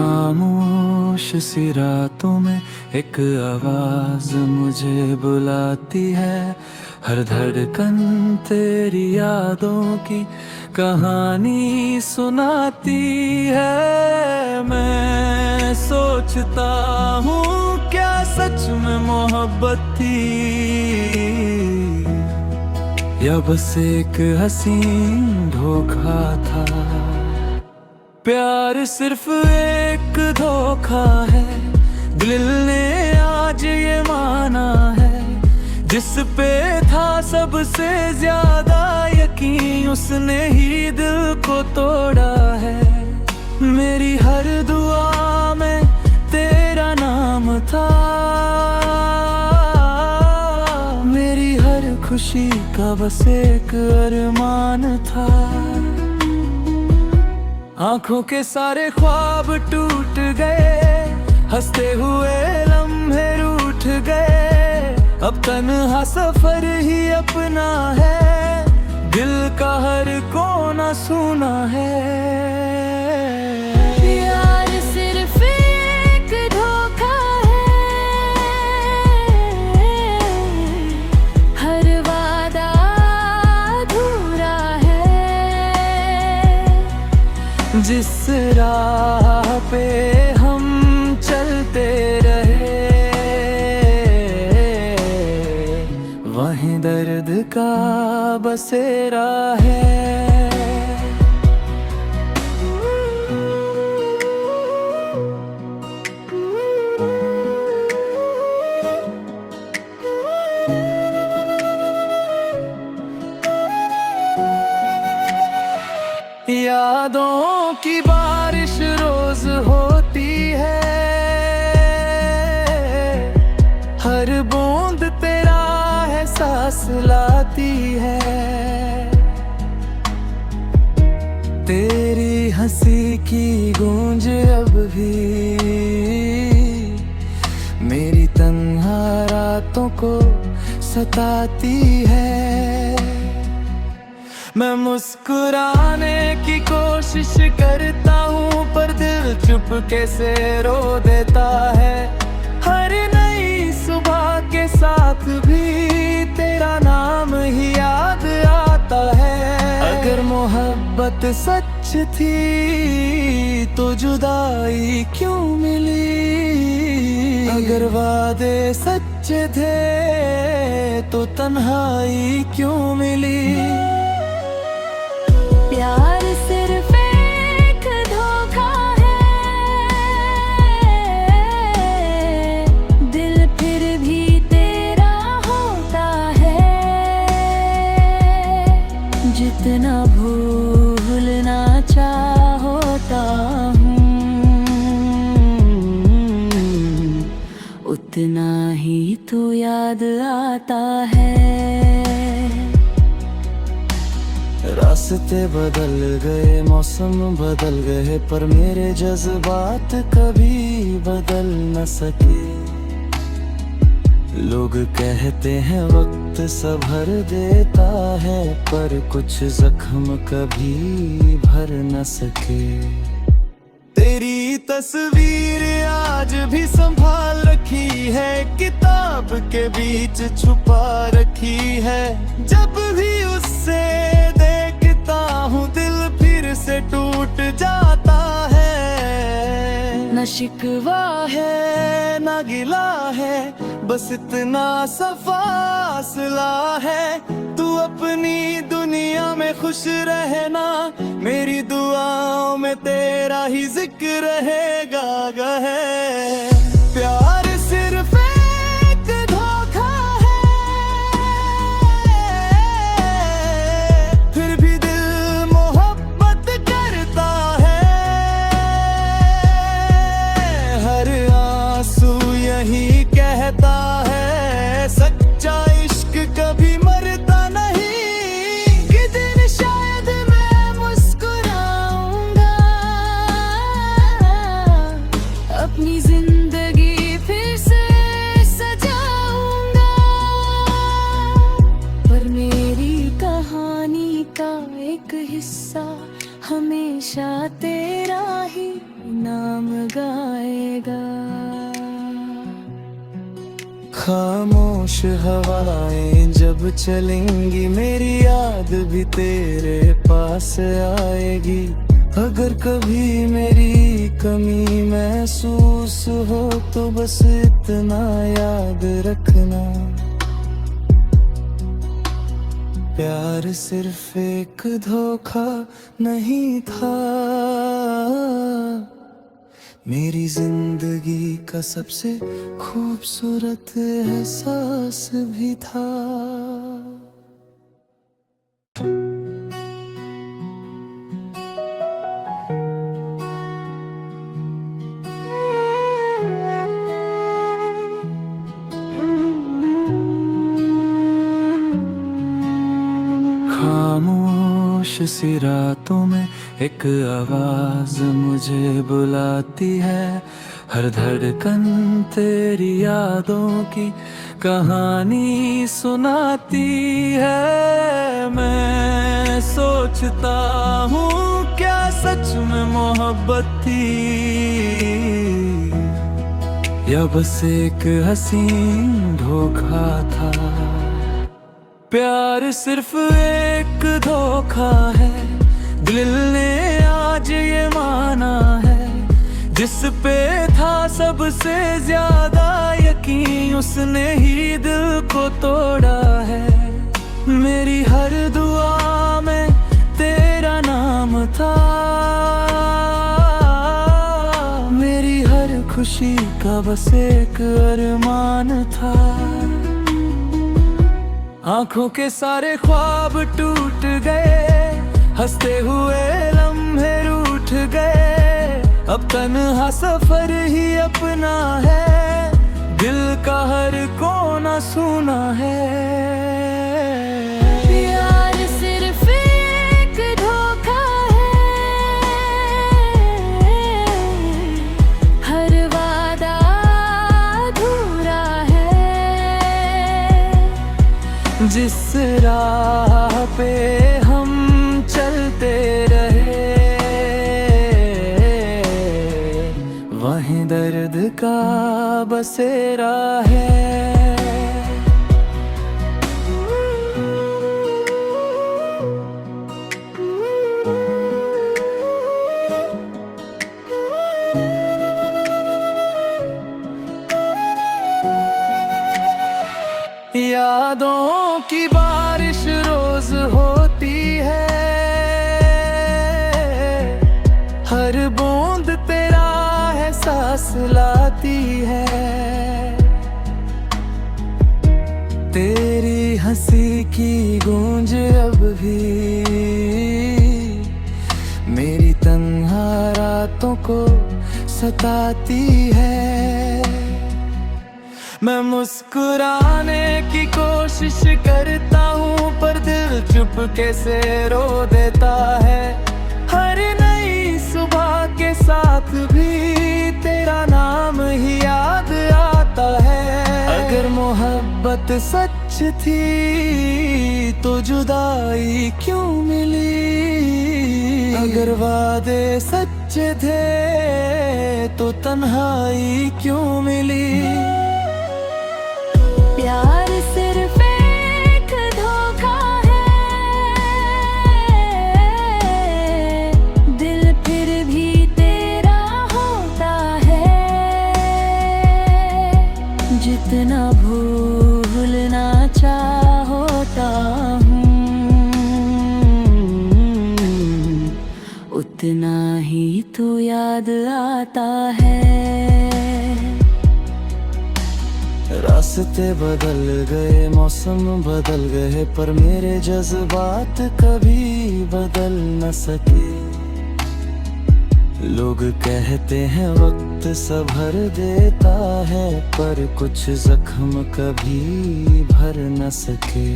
खामोश सी रातों में एक आवाज मुझे बुलाती है। हर धड़कन तेरी यादों की कहानी सुनाती है। मैं सोचता हूँ क्या सच में मोहब्बत थी, या बस एक हसीन धोखा था। प्यार सिर्फ एक धोखा है, दिल ने आज ये माना है। जिस पे था सबसे ज्यादा यकीन, उसने ही दिल को तोड़ा है। मेरी हर दुआ में तेरा नाम था, मेरी हर खुशी का बस एक अरमान था। आंखों के सारे ख्वाब टूट गए, हंसते हुए लम्हे रूठ गए। अब तन्हा सफर ही अपना है, दिल का हर कोना सुना है। प्यार सिर्फ एक धोखा है, हर वादा अधूरा है। जिस राह पे हम चलते रहे, वहीं दर्द का बसेरा है। यादों की बारिश रोज होती है, हर बूंद तेरा एहसास लाती है। तेरी हंसी की गूंज अब भी मेरी तन्हा रातों को सताती है। मैं मुस्कुराने की कोशिश करता हूँ, पर दिल चुपके से रो देता है। हर नई सुबह के साथ भी तेरा नाम ही याद आता है। अगर मोहब्बत सच थी तो जुदाई क्यों मिली, अगर वादे सच्चे थे तो तन्हाई क्यों मिली। प्यार सिर्फ एक धोखा है, दिल फिर भी तेरा होता है। जितना भूलना चाहता हूँ, उतना ही तो याद आता है। रास्ते बदल गए, मौसम बदल गए, पर मेरे जज्बात कभी बदल न सके। लोग कहते हैं वक्त संभर देता है, पर कुछ जख्म कभी भर न सके। तेरी तस्वीर आज भी संभाल रखी है, किताब के बीच छुपा रखी है। जब भी उससे देखता हूँ, दिल फिर से टूट जाता है। न शिकवा है न गिला है, बस इतना सा फासला है। तू अपनी दुनिया में खुश रहना, मेरी दुआओं में तेरा ही जिक्र रहेगा है। प्यार सिर्फ एक धोखा है, फिर भी दिल मोहब्बत करता है। हर आंसू यही कहता है, सच्चा इश्क कभी मरता नहीं। कि दिन शायद मैं मुस्कुराऊंगा, अपनी जिंदगी खामोश हवाएं जब चलेंगी, मेरी याद भी तेरे पास आएगी। अगर कभी मेरी कमी महसूस हो तो बस इतना याद रखना, प्यार सिर्फ एक धोखा नहीं था, मेरी जिंदगी का सबसे खूबसूरत एहसास भी था। खामोश सी रातों में एक आवाज मुझे बुलाती है, हर धड़कन तेरी यादों की कहानी सुनाती है। मैं सोचता हूँ क्या सच में मोहब्बत थी, या बस एक हसीन धोखा था। प्यार सिर्फ एक धोखा है, दिल ने आज ये माना है, जिस पे था सबसे ज्यादा यकीन उसने ही दिल को तोड़ा है। मेरी हर दुआ में तेरा नाम था, मेरी हर खुशी का बस एक अरमान था। आंखों के सारे ख्वाब टूट गए, हंसते हुए लम्हे रूठ गए, अब तन्हा सफर ही अपना है, दिल का हर कोना सुना है। प्यार सिर्फ एक धोखा है, हर वादा अधूरा है, जिस राह पे हम चलते रहे वहीं दर्द का बसेरा है। यादों की बारिश रोज होती है, हर बूंद तेरा एहसास लाती है। तेरी हंसी की गूंज अब भी मेरी तन्हा रातों को सताती है। मैं मुस्कुराने की कोशिश करता हूँ पर दिल चुपके से रो देता है। हर नई सुबह के साथ भी तेरा नाम ही याद आता है। अगर मोहब्बत सच थी तो जुदाई क्यों मिली, अगर वादे सच्चे थे तो तन्हाई क्यों मिली। प्यार सिर्फ एक धोखा है, दिल फिर भी तेरा होता है। जितना भूलना चाहता हूँ उतना ही तो याद आता है। रास्ते बदल गए, मौसम बदल गए, पर मेरे जज्बात कभी बदल न सके। लोग कहते हैं वक्त संभर देता है, पर कुछ जख्म कभी भर न सके।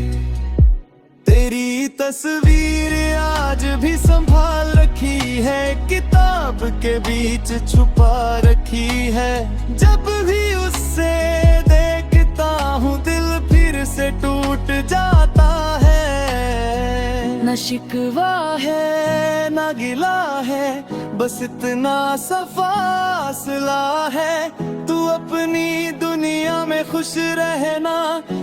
तेरी तस्वीर आज भी संभाल रखी है, किताब के बीच छुपा रखी है। जब भी उससे हूँ दिल फिर से टूट जाता है। न शिकवा है न गिला है, बस इतना सा फासला है। तू अपनी दुनिया में खुश रहना,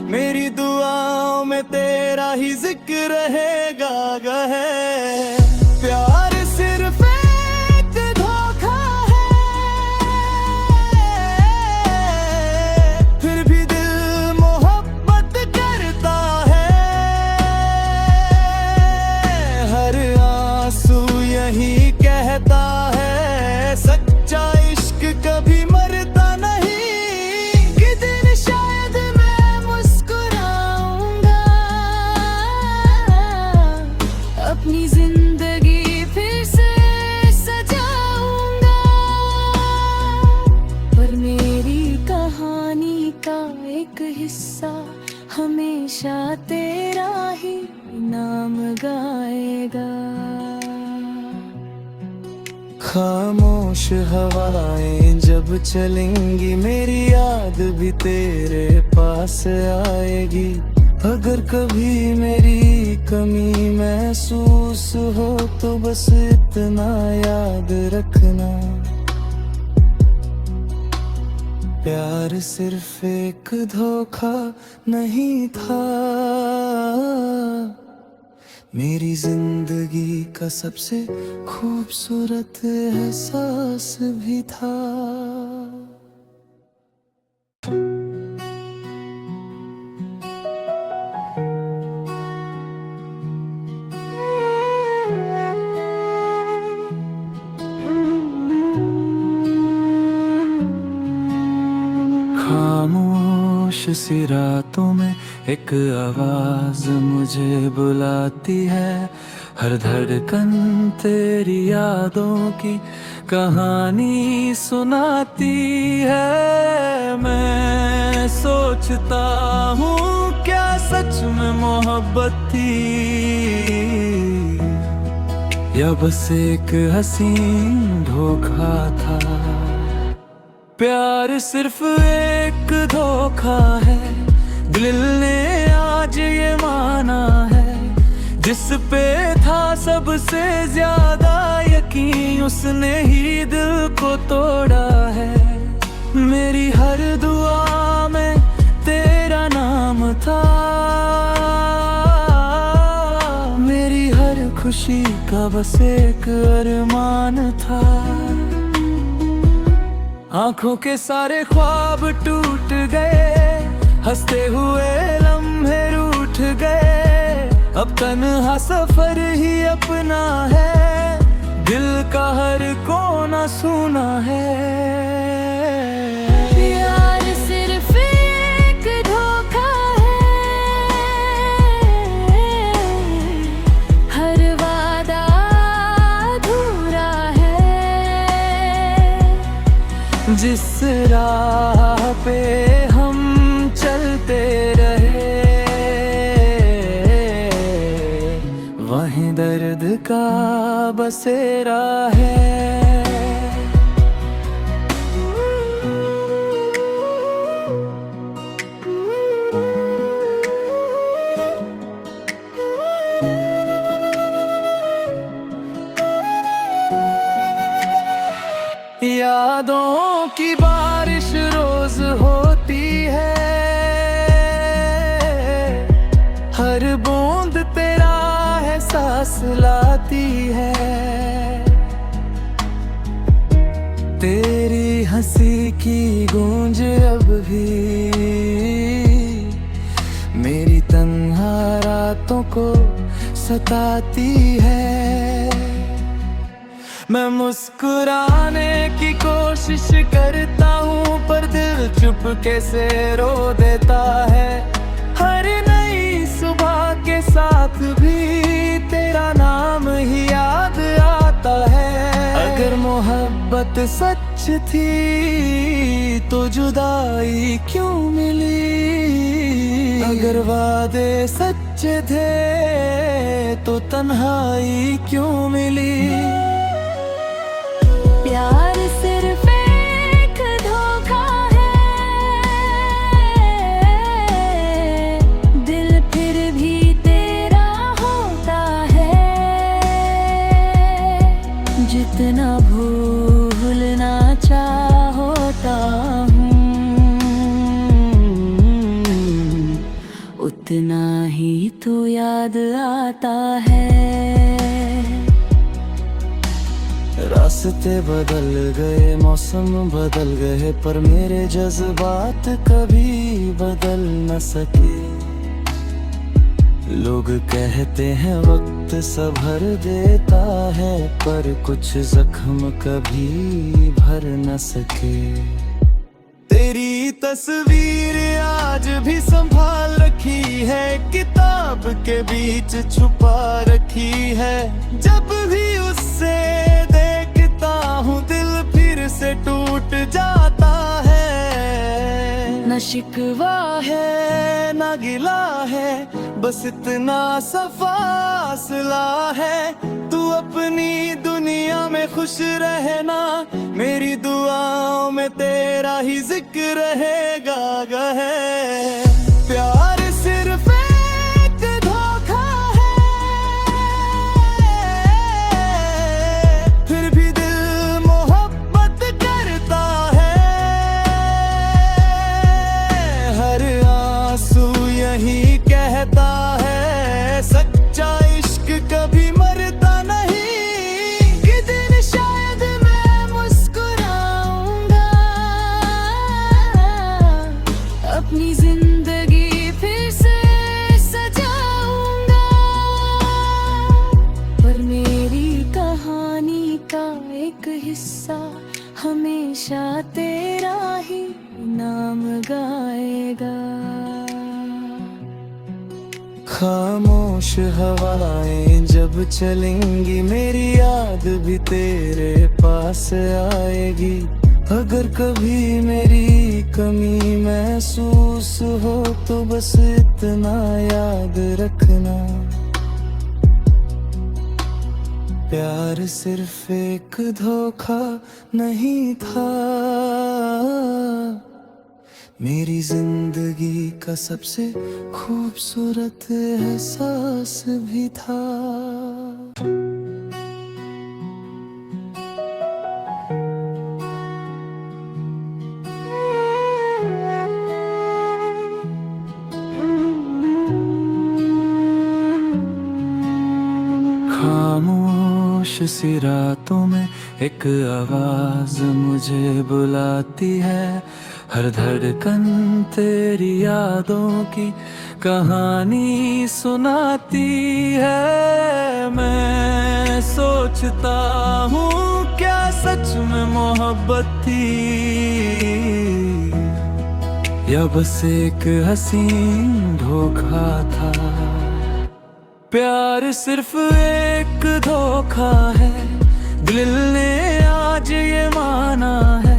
मेरी दुआओं में तेरा ही जिक्र रहेगा गहे। प्यार सिर्फ एक धोखा है, फिर भी दिल मोहब्बत करता है। हर आंसू यही कहता है, सच्चा इश्क कभी मरता नहीं। कि दिन शायद मैं मुस्कुराऊंगा, अपनी जिंदगी फिर से सजाऊंगा। पर मेरी कहानी का एक हिस्सा हमेशा तेरा ही नाम गाएगा। खामोश हवाएं जब चलेंगी, मेरी याद भी तेरे पास आएगी। अगर कभी मेरी कमी महसूस हो तो बस इतना याद रखना, प्यार सिर्फ एक धोखा नहीं था, मेरी जिंदगी का सबसे खूबसूरत एहसास भी था। खामोश सी रातों में एक आवाज मुझे बुलाती है। हर धड़कन तेरी यादों की कहानी सुनाती है। मैं सोचता हूँ क्या सच में मोहब्बत थी, या बस एक हसीन धोखा था। प्यार सिर्फ एक धोखा है, दिल ने आज ये माना है। जिस पे था सबसे ज्यादा यकीन, उसने ही दिल को तोड़ा है। मेरी हर दुआ में तेरा नाम था, मेरी हर खुशी का बस एक अरमान था। आंखों के सारे ख्वाब टूट गए, हंसते हुए लम्हे रूठ गए। अब तन्हा सफर ही अपना है, दिल का हर कोना सुना है। प्यार सिर्फ एक धोखा है, हर वादा अधूरा है। जिस राह पे हम चलते रहे, वहीं दर्द का बसेरा है। यादों की बारिश रोज होती है, हर बूंद तेरा एहसास लाती है। तेरी हंसी की गूंज अब भी मेरी तन्हा रातों को सताती है। मैं मुस्कुराने की कोशिश करता हूँ, पर दिल चुपके से रो देता है। हर नई सुबह के साथ भी तेरा नाम ही याद आता है। अगर मोहब्बत सच थी तो जुदाई क्यों मिली, अगर वादे सच्चे थे तो तन्हाई क्यों मिली। प्यार सिर्फ एक धोखा है, दिल फिर भी तेरा होता है। जितना भूलना चाहता हूँ, इतना ही तो याद आता है। रास्ते बदल गए, मौसम बदल गए, पर मेरे जज्बात कभी बदल न सके। लोग कहते हैं वक्त संभर देता है, पर कुछ जख्म कभी भर न सके। तेरी तस्वीर आज भी संभाल रखी है, किताब के बीच छुपा रखी है। जब भी उससे देखता हूँ दिल फिर से टूट जाता है। न शिकवा है न गिला है, बस इतना सा फासला है। तू अपनी दुनिया में खुश रहना, मेरी दुआओं में तेरा ही जिक्र रहेगा गहे। प्यार सिर्फ एक धोखा है, फिर भी दिल मोहब्बत करता है। हर आंसू यही कहता है, सच्चा इश्क कभी मरता नहीं। कि दिन शायद मैं मुस्कुराऊंगा, अपनी जिंदगी फिर से सजाऊंगा। पर मेरी कहानी का एक हिस्सा हमेशा तेरा ही नाम गाएगा। खामोश हवाएं जब चलेंगी, मेरी याद भी तेरे पास आएगी। अगर कभी मेरी कमी महसूस हो, तो बस इतना याद रखना, प्यार सिर्फ एक धोखा नहीं था, मेरी जिंदगी का सबसे खूबसूरत एहसास भी था। खामोश सी रातों में एक आवाज मुझे बुलाती है। हर धड़कन तेरी यादों की कहानी सुनाती है। मैं सोचता हूँ क्या सच में मोहब्बत थी, या बस एक हसीन धोखा था। प्यार सिर्फ एक धोखा है, दिल ने आज ये माना है।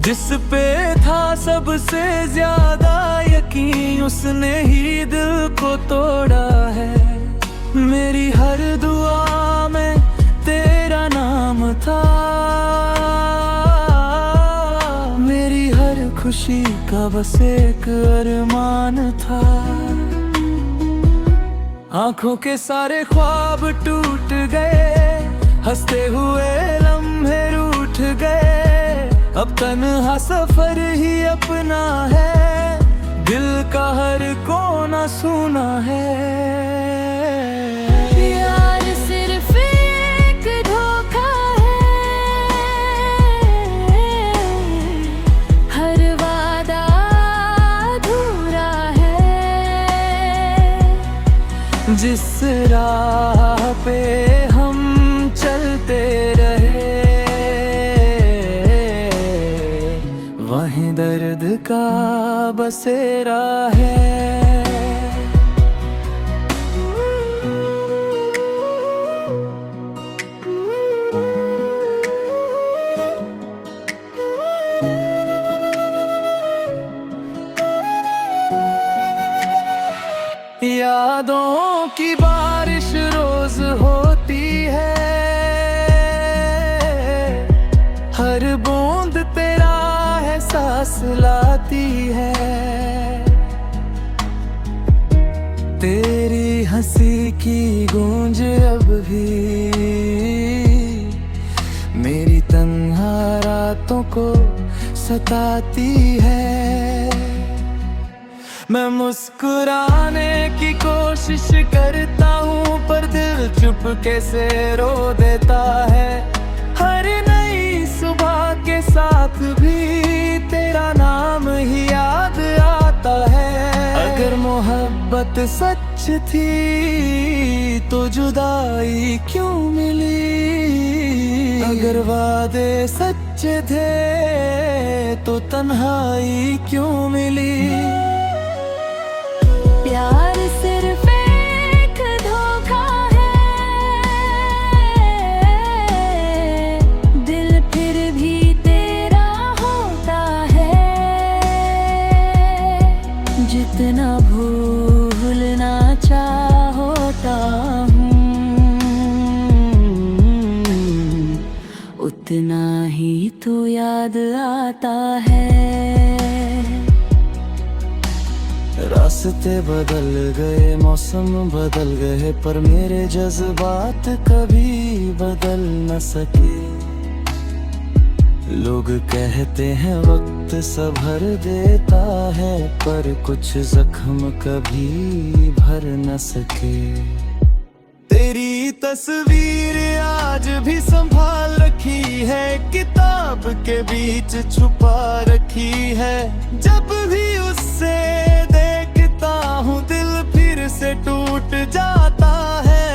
जिस पे था सबसे ज्यादा यकीन, उसने ही दिल को तोड़ा है। मेरी हर दुआ में तेरा नाम था, मेरी हर खुशी का बस एक अरमान था। आंखों के सारे ख्वाब टूट गए, हंसते हुए लम्हे रूठ गए। अब तन्हा सफर ही अपना है, दिल का हर कोना सुना है। प्यार सिर्फ एक धोखा है, हर वादा अधूरा है। जिस राह पे हम चलते रहे, वहीं दर्द का बसेरा है। यादों की बारिश रोज होती है, हर बूंद तेरा एहसास लाती है। तेरी हंसी की गूंज अब भी मेरी तन्हा रातों को सताती है। मैं मुस्कुराने की कोशिश करता हूँ पर दिल चुपके से रो देता है। हर नई सुबह के साथ भी तेरा नाम ही याद आता है। अगर मोहब्बत सच थी तो जुदाई क्यों मिली? अगर वादे सच्चे थे तो तन्हाई क्यों मिली? प्यार सिर्फ एक धोखा है, दिल फिर भी तेरा होता है। जितना भूलना चाहता हूँ उतना ही तो याद आता है। रास्ते बदल गए, मौसम बदल गए, पर मेरे जज्बात कभी बदल न सके। लोग कहते हैं वक्त संभर देता है, पर कुछ जख्म कभी भर न सके। तेरी तस्वीर आज भी संभाल रखी है, किताब के बीच छुपा रखी है। जब भी उससे देखता हूँ दिल फिर से टूट जाता है।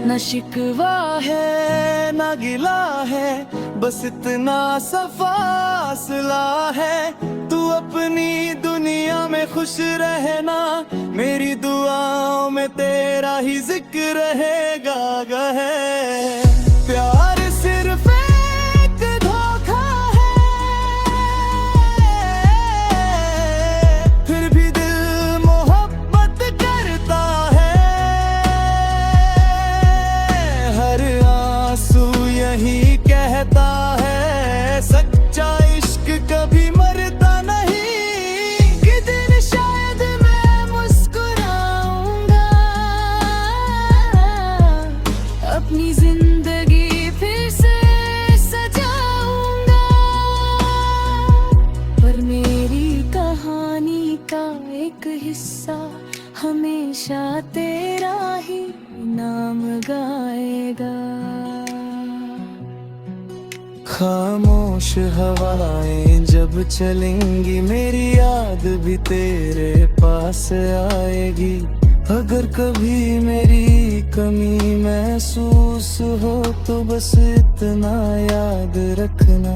न शिकवा है न गिला है, बस इतना सा फासला है। तू अपनी दुनिया में खुश रहना, मेरी दुआओं में तेरा ही जिक्र रहेगा है। प्यार सिर्फ एक धोखा है, फिर भी दिल मोहब्बत करता है। हर आंसू यही कहता है, सच्चा इश्क कभी मरता नहीं। कि दिन शायद मैं मुस्कुराऊंगा, अपनी जिंदगी फिर से सजाऊंगा। पर मेरी कहानी का एक हिस्सा हमेशा तेरा ही नाम गाएगा। खामोश हवाएं जब चलेंगी, मेरी याद भी तेरे पास आएगी। अगर कभी मेरी कमी महसूस हो तो बस इतना याद रखना,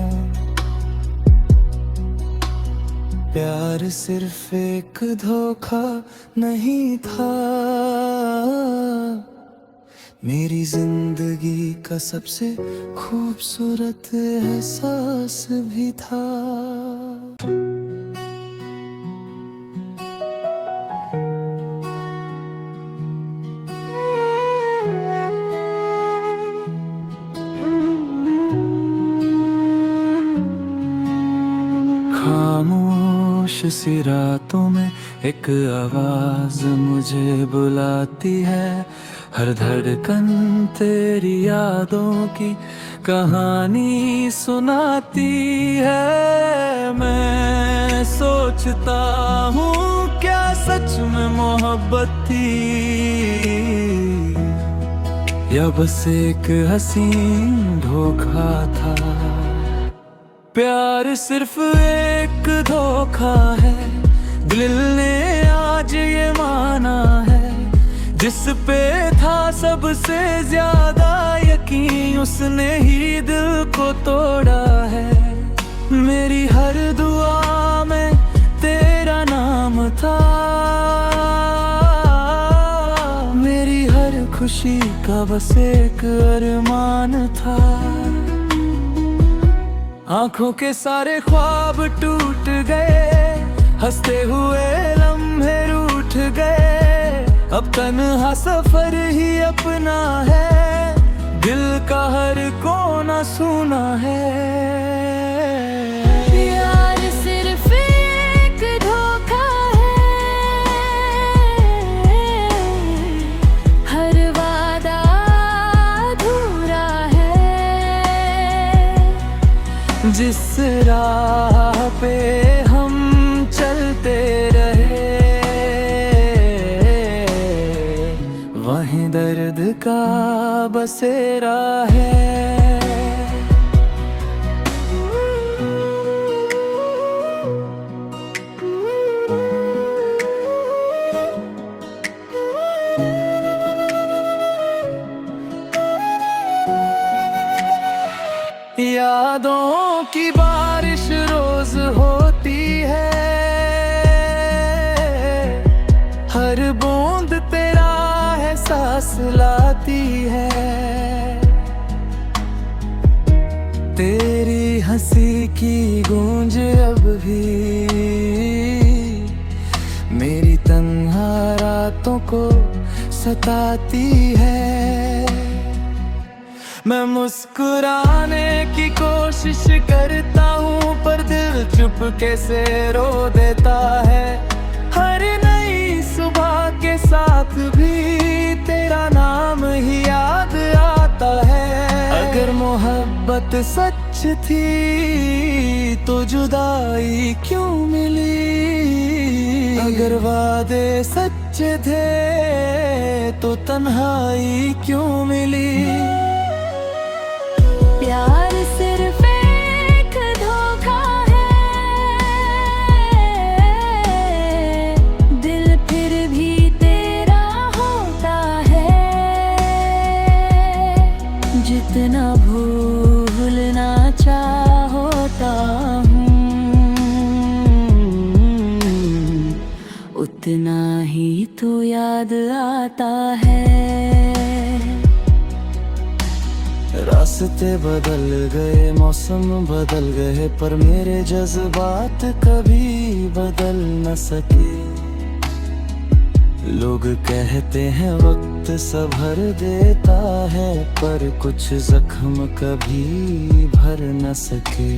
प्यार सिर्फ एक धोखा नहीं था, मेरी जिंदगी का सबसे खूबसूरत एहसास भी था। खामोश सी रातों में एक आवाज मुझे बुलाती है। हर धड़कन तेरी यादों की कहानी सुनाती है। मैं सोचता हूँ क्या सच में मोहब्बत थी, या बस एक हसीन धोखा था। प्यार सिर्फ एक धोखा है, दिल ने आज ये माना है। जिस पे था सबसे ज्यादा यकीन, उसने ही दिल को तोड़ा है। मेरी हर दुआ में तेरा नाम था, मेरी हर खुशी का बस एक अरमान था। आंखों के सारे ख्वाब टूट गए, हंसते हुए लम्हे रूठ गए। अब तन्हा सफर ही अपना है, दिल का हर कोना सुना है। प्यार सिर्फ एक धोखा है, हर वादा अधूरा है। जिस राह पे हम चलते रहे दिल का बसेरा है। यादों की बारिश रोज होती है, हर बूंद तेरा एहसास लाती है। तेरी हंसी की गूंज अब भी मेरी तन्हा रातों को सताती है। मैं मुस्कुराने की कोशिश करता हूँ पर दिल चुपके से रो देता है। हर नई सुबह के साथ भी तेरा नाम ही याद आता है। अगर मोहब्बत सच थी तो जुदाई क्यों मिली, अगर वादे सच्चे थे तो तन्हाई क्यों मिली। प्यार सिर्फ एक धोखा है, दिल फिर भी तेरा होता है। जितना भूलना चाहता हूँ उतना ही तो याद आता है। रास्ते बदल गए, मौसम बदल गए, पर मेरे जज्बात कभी बदल न सके। लोग कहते हैं वक्त संभर देता है, पर कुछ जख्म कभी भर न सके।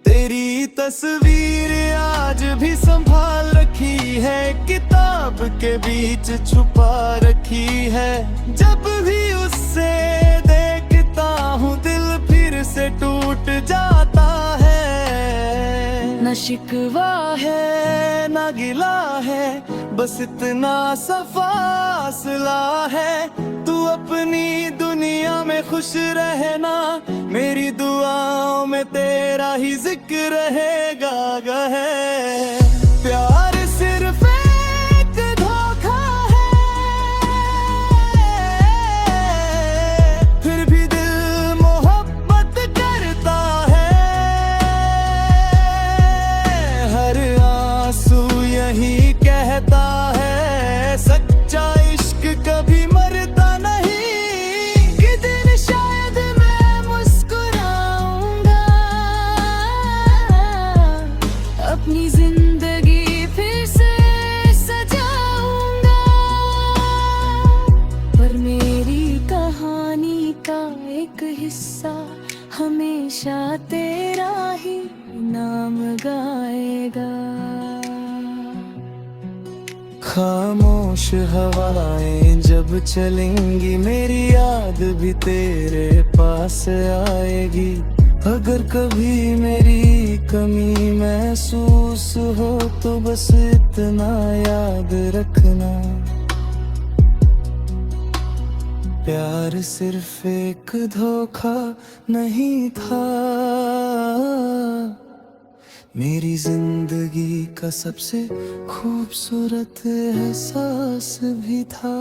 तेरी तस्वीर आज भी संभाल रखी है, किताब के बीच छुपा रखी है। जब भी उससे हूँ दिल फिर से टूट जाता है। न शिकवा है न गिला है, बस इतना सा फासला है। तू अपनी दुनिया में खुश रहना, मेरी दुआओं में तेरा ही जिक्र रहेगा है। प्यार सिर्फ यही कहता है, सच्चा इश्क कभी मरता नहीं। कि दिन शायद मैं मुस्कुराऊंगा, अपनी जिंदगी फिर से सजाऊंगा। पर मेरी कहानी का एक हिस्सा हमेशा तेरा ही नाम गाएगा। खामोश हवाएं जब चलेंगी, मेरी याद भी तेरे पास आएगी। अगर कभी मेरी कमी महसूस हो तो बस इतना याद रखना, प्यार सिर्फ एक धोखा नहीं था, मेरी जिंदगी का सबसे खूबसूरत एहसास भी था।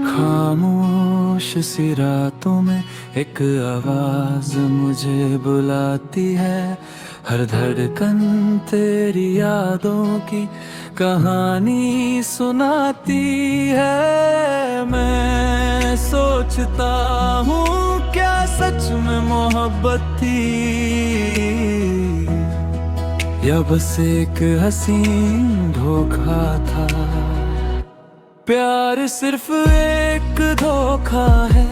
खामोश सी रातों में एक आवाज मुझे बुलाती है। हर धड़कन तेरी यादों की कहानी सुनाती है। मैं सोचता हूँ क्या सच में मोहब्बत थी, या बस एक हसीन धोखा था। प्यार सिर्फ एक धोखा है,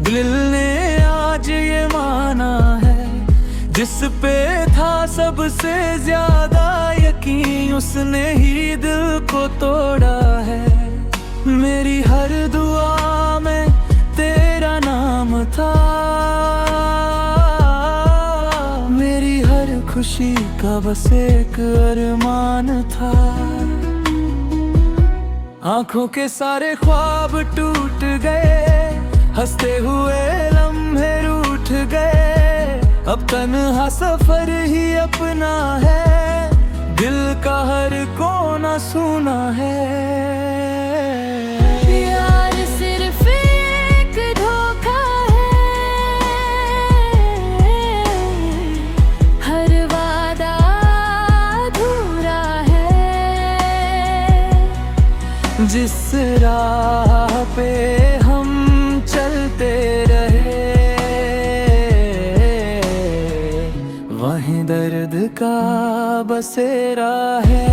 दिल ने आज ये माना है। जिस पे था सबसे ज्यादा यकीन, उसने ही दिल को तोड़ा है। मेरी हर दुआ नाम था, मेरी हर खुशी का बस एक अरमान था। आंखों के सारे ख्वाब टूट गए, हंसते हुए लम्हे रूठ गए। अब तन्हा सफर ही अपना है, दिल का हर कोना सुना है। प्यार सिर्फ एक धोखा है, हर वादा अधूरा है। जिस राह पे हम चलते रहे, वहीं दर्द का बसेरा है।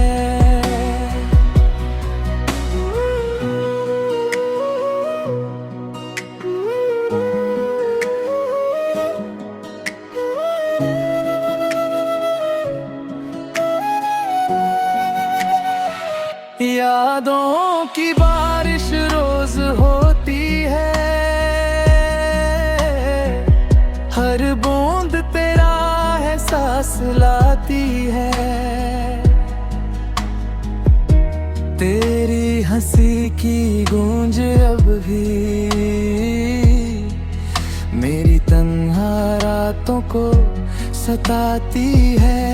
यादों की बारिश रोज होती है, हर बूंद तेरा एहसास लाती है। तेरी हंसी की गूंज अब भी मेरी तन्हा रातों को सताती है।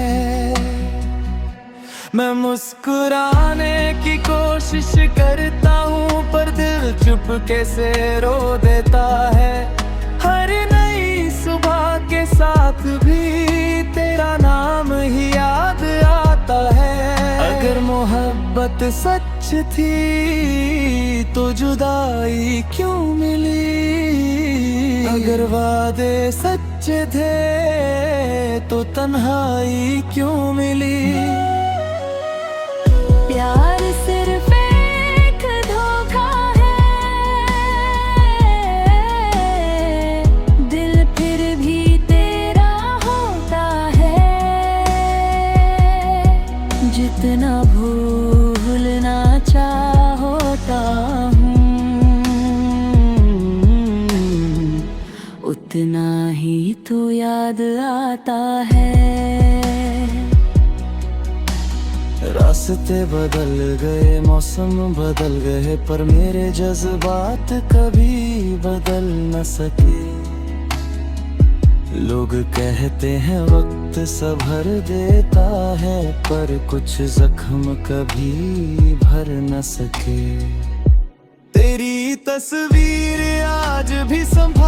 मैं मुस्कुराने की कोशिश करता हूँ, पर दिल चुपके से रो देता है। हर नई सुबह के साथ भी तेरा नाम ही याद आता है। अगर मोहब्बत सच थी तो जुदाई क्यों मिली, अगर वादे सच्चे थे तो तन्हाई क्यों मिली। प्यार सिर्फ एक धोखा है, दिल फिर भी तेरा होता है। जितना भूलना चाहता हूँ, उतना ही तो याद आता है। रास्ते बदल गए, मौसम बदल गए, पर मेरे जज्बात कभी बदल न सके। लोग कहते हैं वक्त संभर देता है, पर कुछ जख्म कभी भर न सके। तेरी तस्वीर आज भी संभाल